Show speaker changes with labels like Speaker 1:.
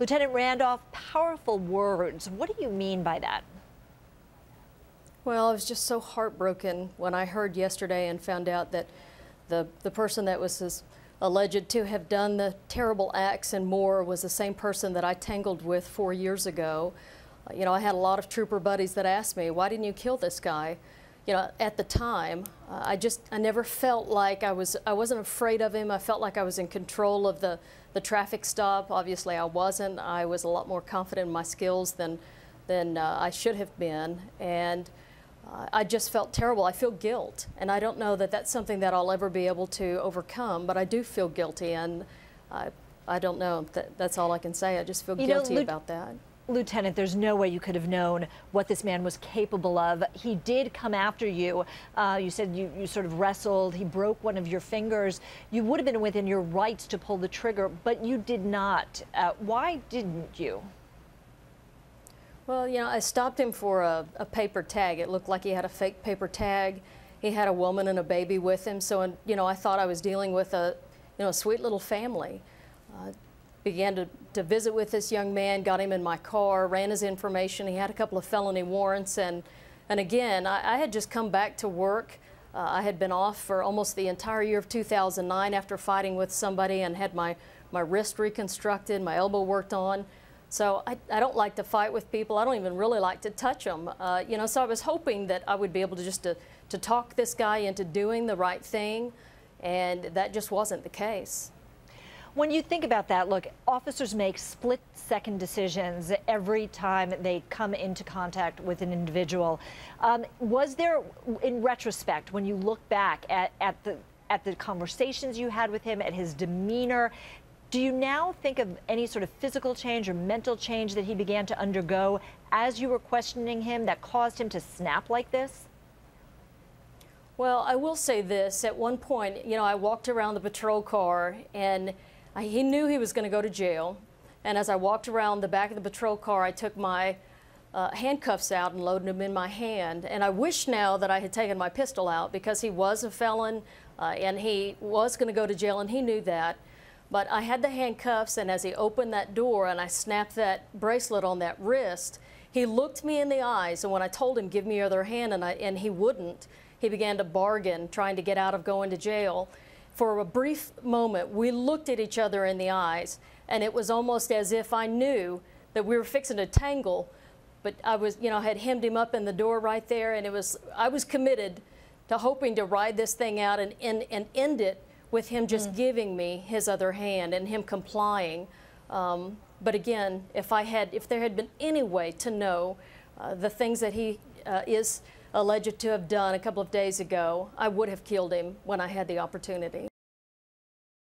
Speaker 1: Lieutenant Randolph, powerful words. What do you mean by that?
Speaker 2: Well, I was just so heartbroken when I heard yesterday and found out that the person that was alleged to have done the terrible acts and more was the same person that I tangled with 4 years ago. You know, I had a lot of trooper buddies that asked me, why didn't you kill this guy? You know, at the time, I never felt like I wasn't afraid of him. I felt like I was in control of the traffic stop. Obviously, I wasn't. I was a lot more confident in my skills than I should have been. And I just felt terrible. I feel guilt, and I don't know that that's something that I'll ever be able to overcome, but I do feel guilty, and I don't know. That's all I can say. I just feel guilty about that.
Speaker 1: Lieutenant, there's no way you could have known what this man was capable of. He did come after you. You said you sort of wrestled. He broke one of your fingers. You would have been within your rights to pull the trigger, but you did not. Why didn't you?
Speaker 2: Well, you know, I stopped him for a paper tag. It looked like he had a fake paper tag. He had a woman and a baby with him, so you know, I thought I was dealing with a sweet little family. Began to visit with this young man, got him in my car, ran his information. He had a couple of felony warrants, and again, I had just come back to work. I had been off for almost the entire year of 2009 after fighting with somebody and had my wrist reconstructed, my elbow worked on. So I don't like to fight with people. I don't even really like to touch them. You know, so I was hoping that I would be able to just to talk this guy into doing the right thing, and that just wasn't the case.
Speaker 1: When you think about that, look, officers make split-second decisions every time they come into contact with an individual. Was there, in retrospect, when you look back at the conversations you had with him, at his demeanor, do you now think of any sort of physical change or mental change that he began to undergo as you were questioning him that caused him to snap like this?
Speaker 2: Well, I will say this. At one point, you know, I walked around the patrol car, and he knew he was going to go to jail, and as I walked around the back of the patrol car, I took my handcuffs out and loaded them in my hand. And I wish now that I had taken my pistol out, because he was a felon and he was going to go to jail, and he knew that. But I had the handcuffs, and as he opened that door and I snapped that bracelet on that wrist, he looked me in the eyes, and when I told him, give me your other hand, and he wouldn't, he began to bargain, trying to get out of going to jail. For a brief moment, we looked at each other in the eyes, and it was almost as if I knew that we were fixing to tangle, but I was, you know, had hemmed him up in the door right there, and I was committed to hoping to ride this thing out and end it with him just giving me his other hand and him complying. But again, if there had been any way to know the things that he is alleged to have done a couple of days ago, I would have killed him when I had the opportunity.